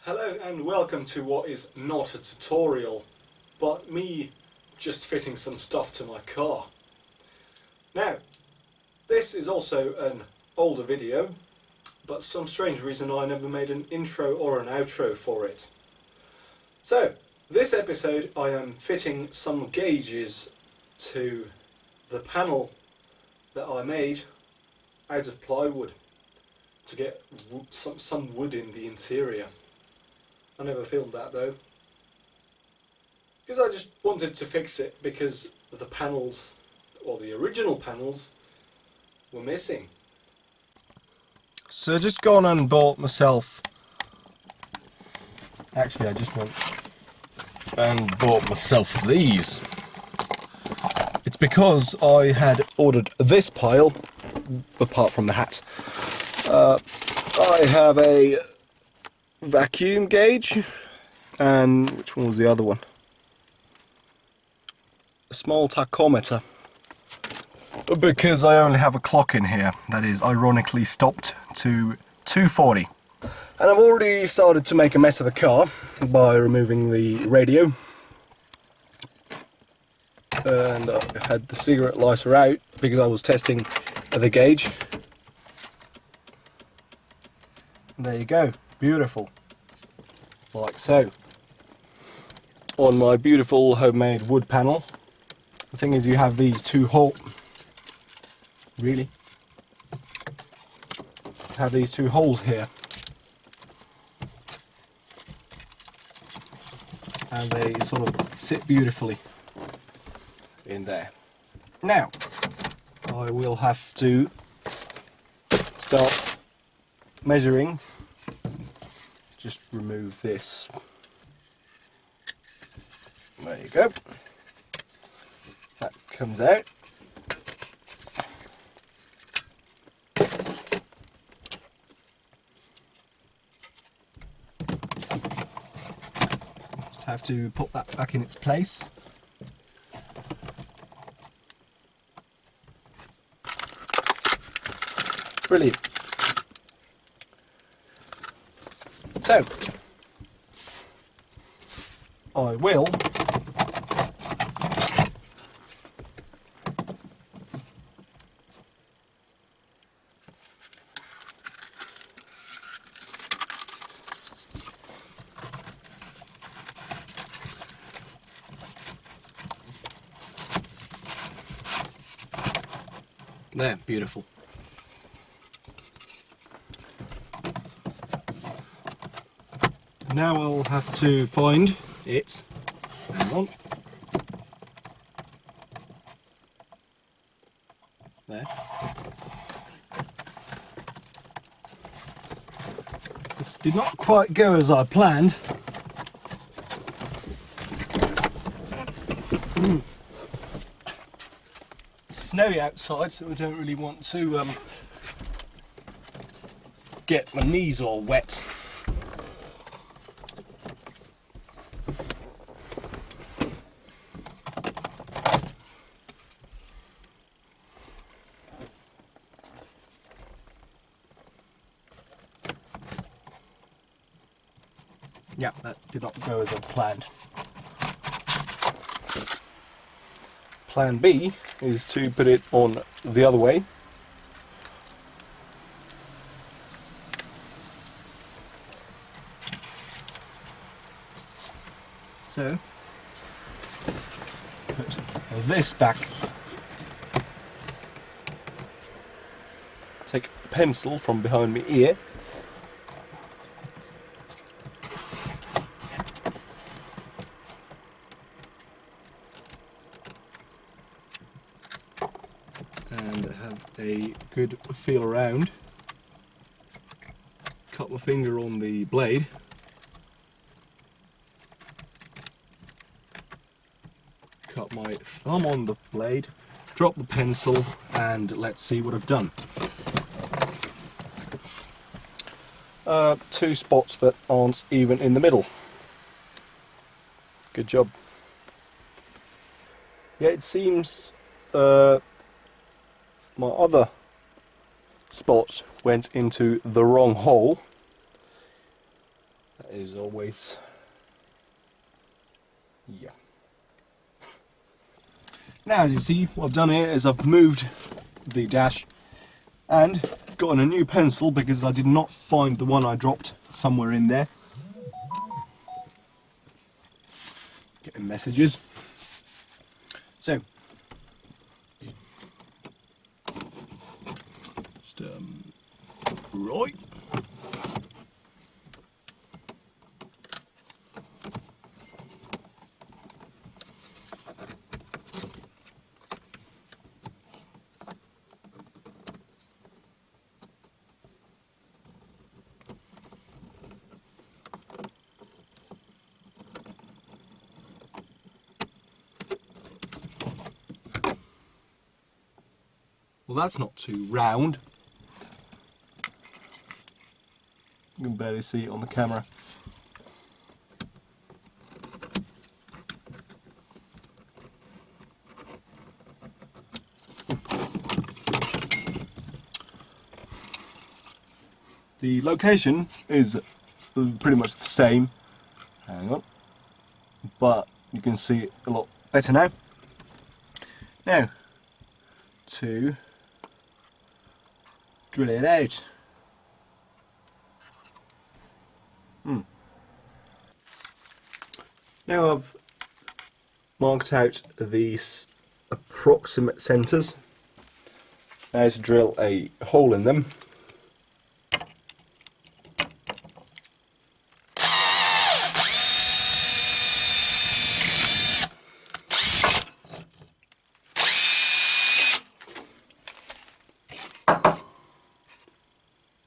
Hello and welcome to what is not a tutorial, but me just fitting some stuff to my car. Now, this is also an older video, but for some strange reason I never made an intro or an outro for it. So, this episode I am fitting some gauges to the panel that I made out of plywood to get some wood in the interior. I never filmed that though, because I just wanted to fix it because the panels, or the original panels, were missing. So I just gone and bought myself, actually I just went and bought myself these. It's because I had ordered this pile, apart from the hat. I have a vacuum gauge, and which one was the other one? A small tachometer, because I only have a clock in here that is ironically stopped to 240. And I've already started to make a mess of the car by removing the radio, and I had the cigarette lighter out because I was testing the gauge. There you go. Beautiful, like so, on my beautiful homemade wood panel. The thing is, you have these two holes, here, and they sort of sit beautifully in there. Now, I will have to start measuring. Just remove this. There you go. That comes out. Just have to put that back in its place. Brilliant. So, I will there, beautiful. Now I'll have to find it. Hang on. There. This did not quite go as I planned. It's snowy outside, so I don't really want to get my knees all wet. Yeah, that did not go as I planned. Plan B is to put it on the other way. So, put this back. Take a pencil from behind my ear. And have a good feel around. Cut my finger on the blade. Cut my thumb on the blade. Drop the pencil, and let's see what I've done. Two spots that aren't even in the middle. Good job. Yeah, it seems my other spot went into the wrong hole. That is always, yeah. Now as you see, what I've done here is I've moved the dash and gotten a new pencil because I did not find the one I dropped somewhere in there. Getting messages. So, just right. Well, that's not too round. You can barely see it on the camera. The location is pretty much the same. Hang on. But you can see it a lot better now. Now, to drill it out. Now I've marked out these approximate centres. Now to drill a hole in them.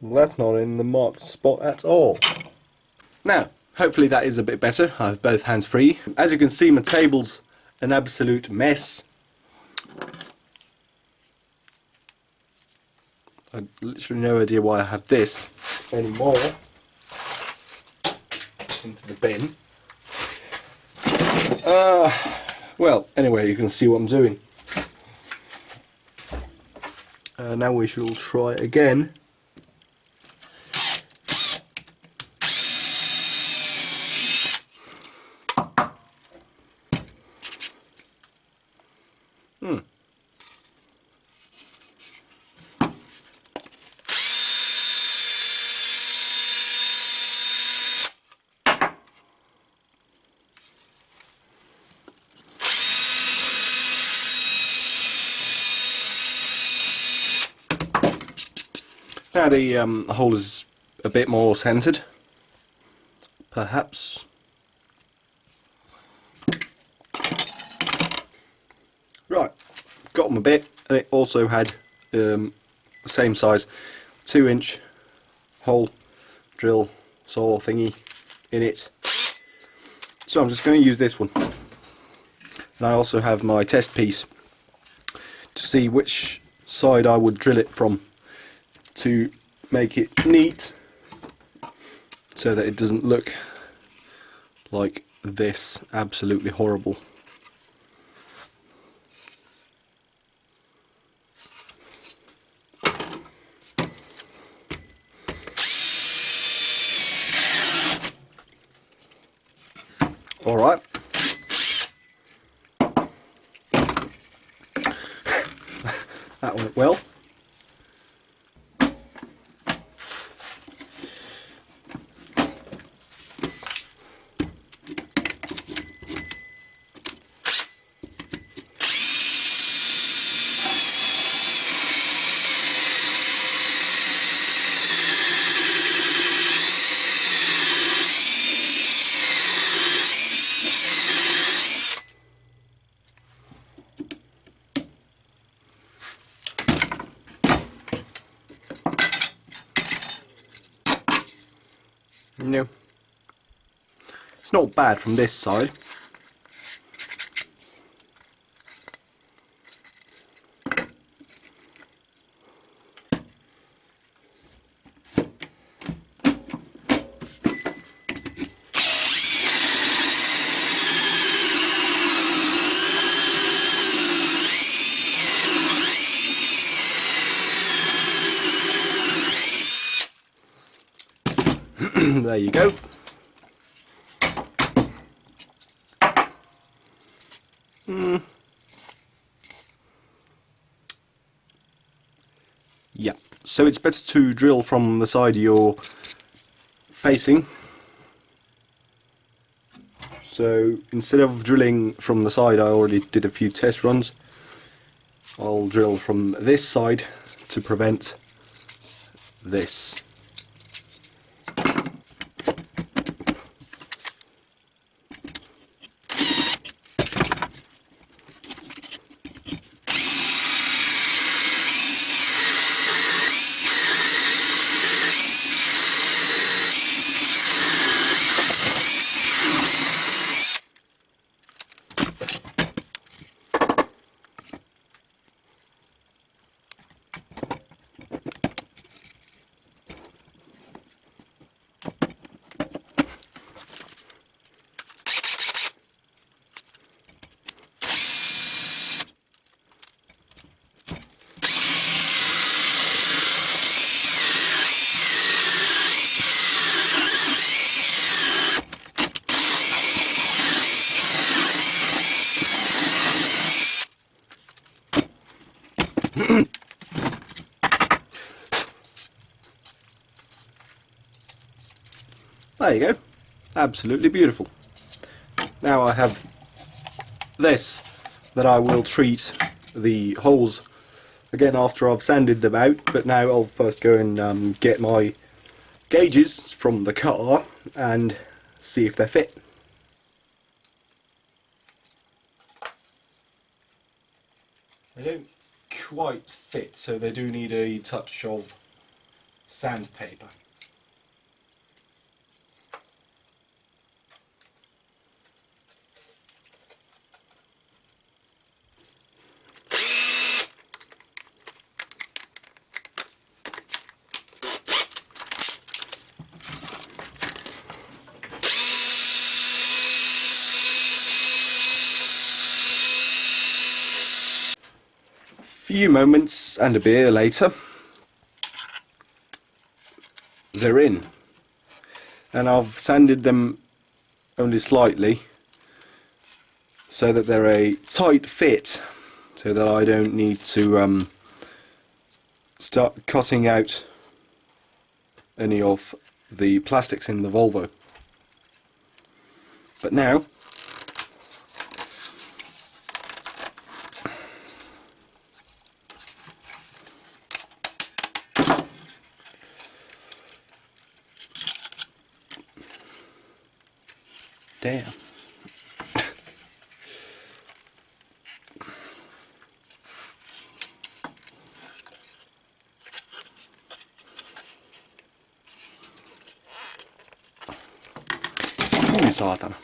Well, that's not in the marked spot at all. Now, hopefully that is a bit better. I have both hands free. As you can see, my table's an absolute mess. I've literally no idea why I have this anymore. Into the bin. Well, anyway, you can see what I'm doing. Now we shall try again. Now the hole is a bit more centred, perhaps. Right, got them a bit, and it also had the same size 2-inch hole drill saw thingy in it. So I'm just going to use this one. And I also have my test piece to see which side I would drill it from to make it neat so that it doesn't look like this absolutely horrible. Alright. That went well. No, it's not bad from this side. There you go. Yeah, so it's better to drill from the side you're facing. So instead of drilling from the side, I already did a few test runs. I'll drill from this side to prevent this. There you go, absolutely beautiful. Now I have this that I will treat the holes again after I've sanded them out, but now I'll first go and get my gauges from the car and see if they fit. They don't quite fit, so they do need a touch of sandpaper. Few moments and a beer later, they're in, and I've sanded them only slightly so that they're a tight fit, so that I don't need to start cutting out any of the plastics in the Volvo. But now damn. Oi saatana.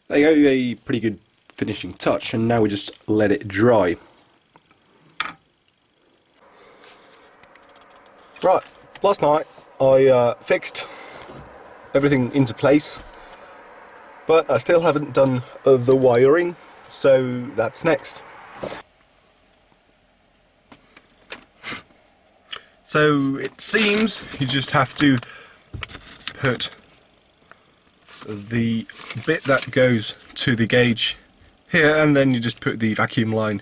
There you go, a pretty good finishing touch, and now we just let it dry. Right, last night I fixed everything into place, but I still haven't done the wiring, so that's next. So it seems you just have to put the bit that goes to the gauge here, and then you just put the vacuum line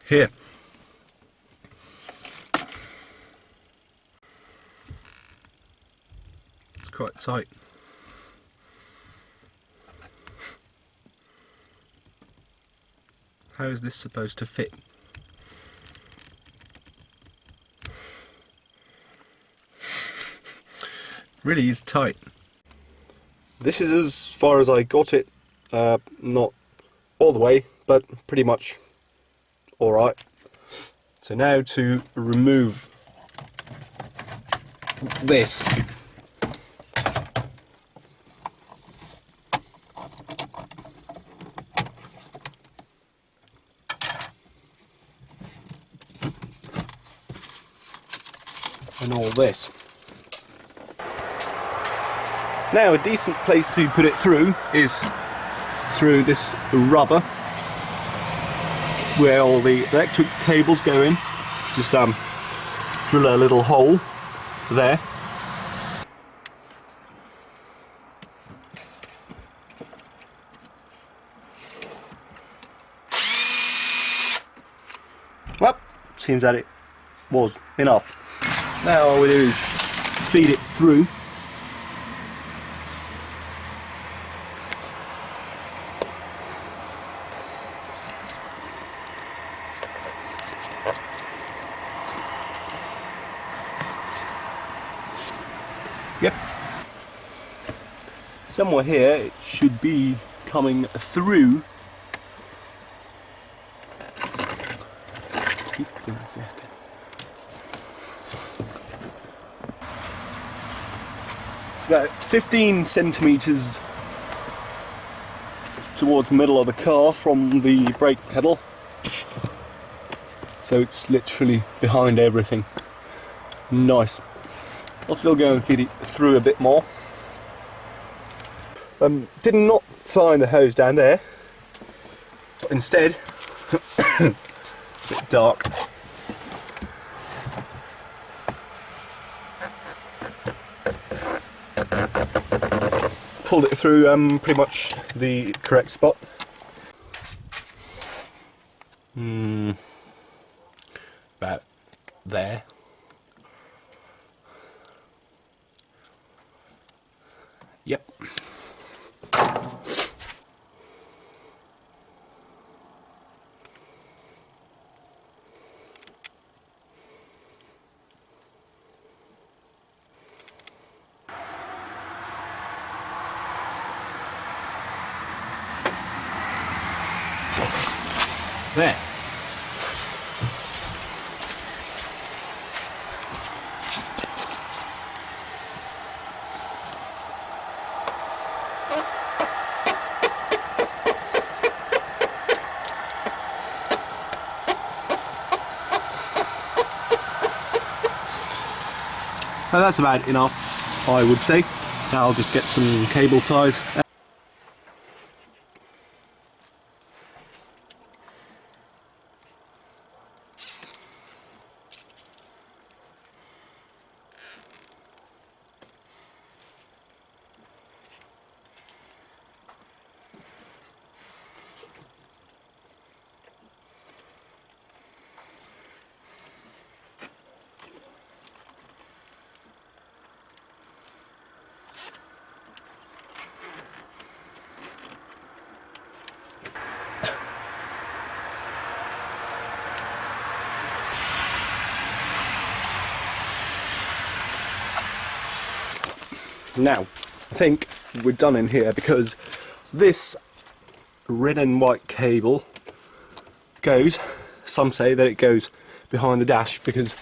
here. It's quite tight. How is this supposed to fit? Really is tight. This is as far as I got it, not all the way, but pretty much alright. So now to remove this. and all this. Now a decent place to put it through is through this rubber where all the electric cables go in. Just drill a little hole there. Well, seems that it was enough. Now all we do is feed it through. Yep. Somewhere here it should be coming through. It's about 15 centimetres towards the middle of the car from the brake pedal. So it's literally behind everything. Nice. I'll still go and feed it through a bit more. Did not find the hose down there. Instead, a bit dark. Pulled it through pretty much the correct spot. About there. Yep. There. Well, that's about enough, I would say. Now I'll just get some cable ties. Now, I think we're done in here because this red and white cable goes, some say that it goes behind the dash because,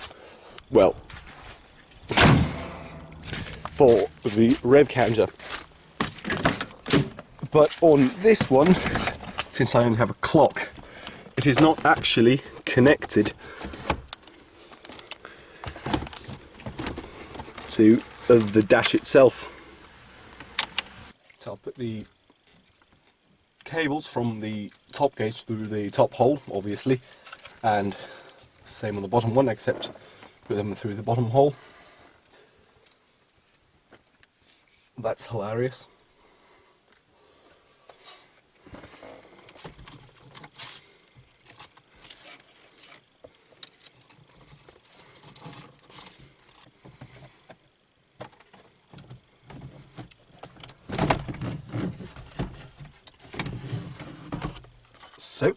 well, for the rev counter. But on this one, since I only have a clock, it is not actually connected to the dash itself. So I'll put the cables from the top gauge through the top hole, obviously, and same on the bottom one, except put them through the bottom hole. That's hilarious. So,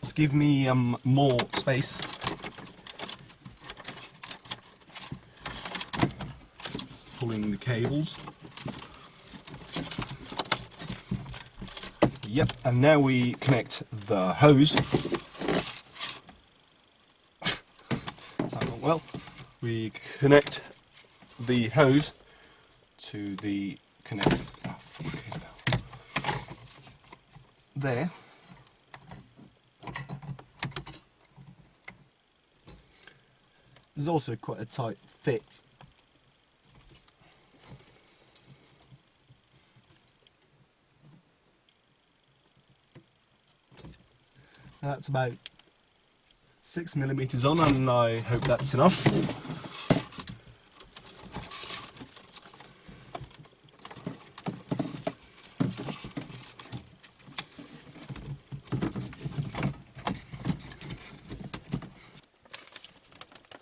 to give me more space, pulling the cables. Yep, and now we connect the hose. That went well. We connect the hose to the connector. There. There's also quite a tight fit. That's about 6mm on, and I hope that's enough.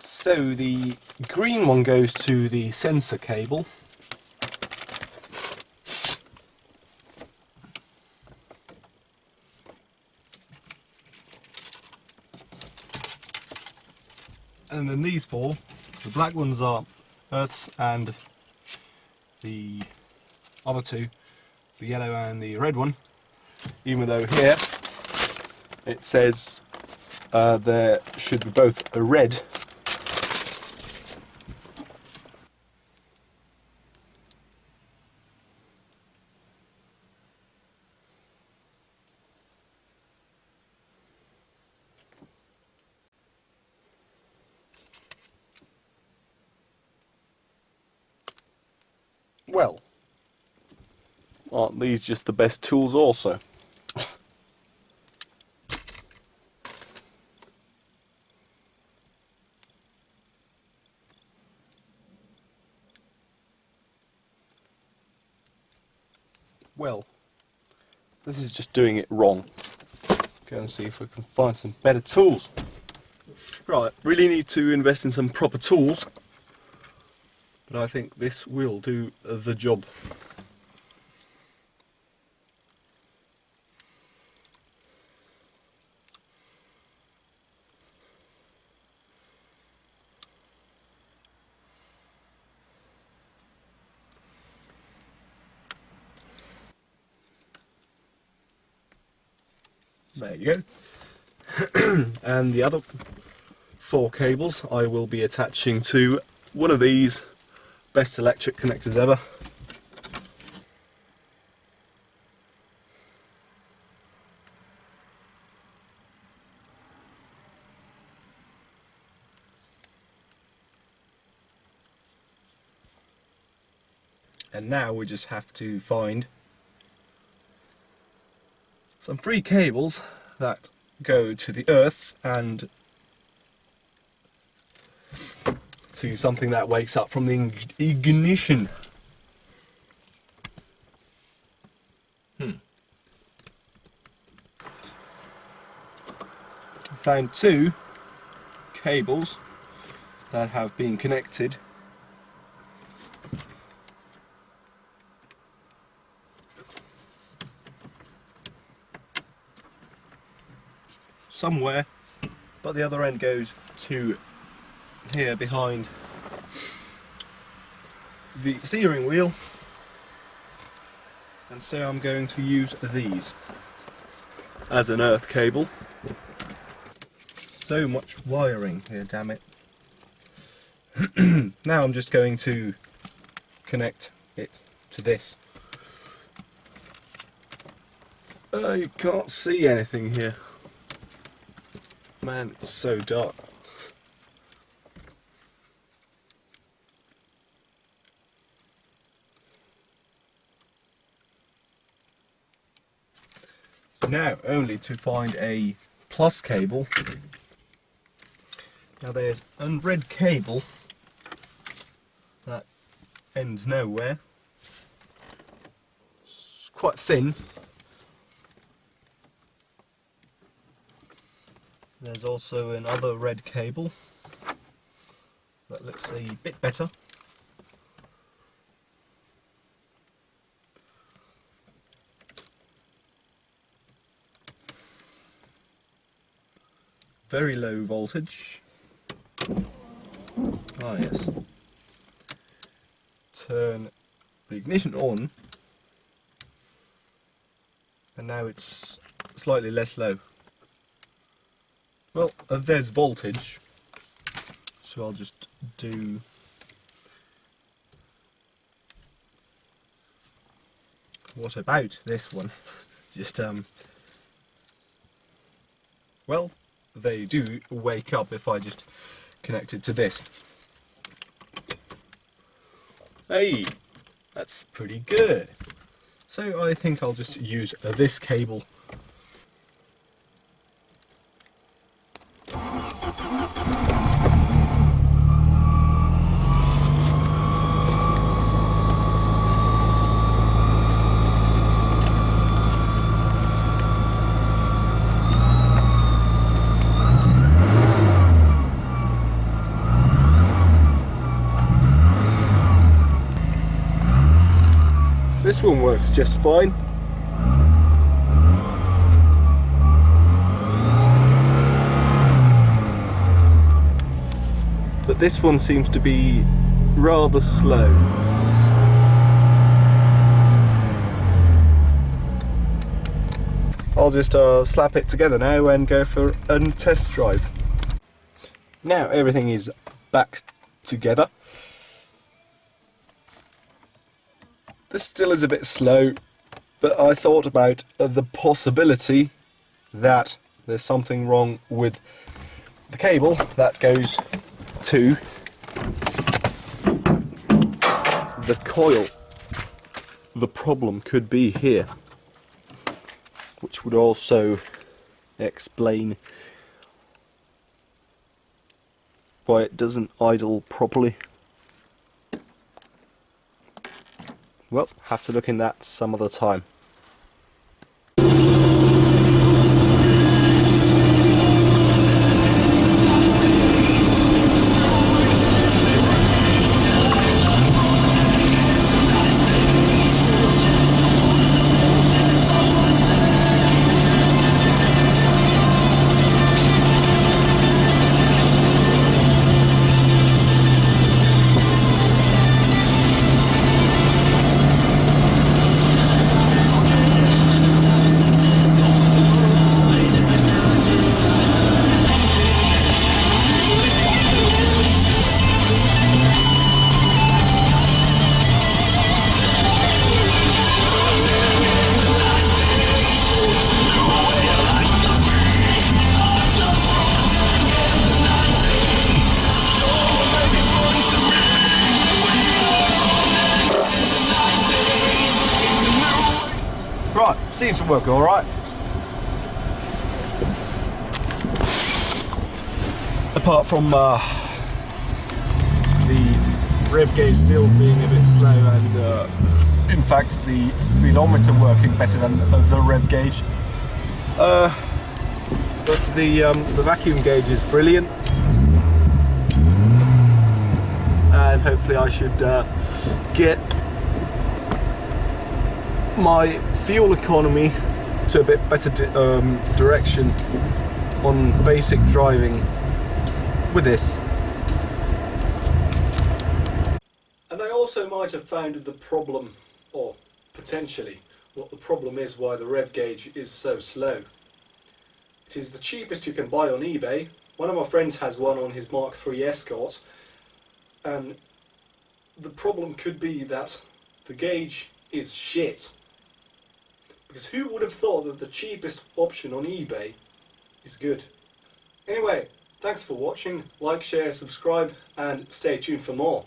So the green one goes to the sensor cable. And then these four, the black ones are Earth's, and the other two, the yellow and the red one, even though here it says there should be both a red well, aren't these just the best tools also? Well, this is just doing it wrong. Go and see if we can find some better tools. Right, really need to invest in some proper tools, but I think this will do the job. There you go. And the other four cables I will be attaching to one of these best electric connectors ever. And now we just have to find some free cables that go to the earth and to something that wakes up from the ignition. Found two cables that have been connected. Somewhere, but the other end goes to here behind the steering wheel, and so I'm going to use these as an earth cable. So much wiring here, damn it. Now I'm just going to connect it to this. You can't see anything here. Man, it's so dark. Now, only to find a plus cable. Now there's a red cable that ends nowhere. It's quite thin. There's also another red cable that looks a bit better. Very low voltage. Ah yes. Turn the ignition on, and now it's slightly less low. Well, there's voltage, so I'll just do what about this one? Just well, they do wake up if I just connected to this. Hey, that's pretty good. So I think I'll just use this cable. This one works just fine. But this one seems to be rather slow. I'll just slap it together now and go for a test drive. Now everything is back together. This still is a bit slow, but I thought about the possibility that there's something wrong with the cable that goes to the coil. The problem could be here, which would also explain why it doesn't idle properly. Well, have to look in that some other time. Right, seems to work all right. Apart from the rev gauge still being a bit slow, and in fact the speedometer working better than the rev gauge. But the vacuum gauge is brilliant, and hopefully I should get my fuel economy to a bit better direction on basic driving with this. And I also might have found the problem, or potentially what the problem is why the rev gauge is so slow. It is the cheapest you can buy on eBay. One of my friends has one on his Mark III Escort, and the problem could be that the gauge is shit. Because who would have thought that the cheapest option on eBay is good? Anyway, thanks for watching, like, share, subscribe, and stay tuned for more.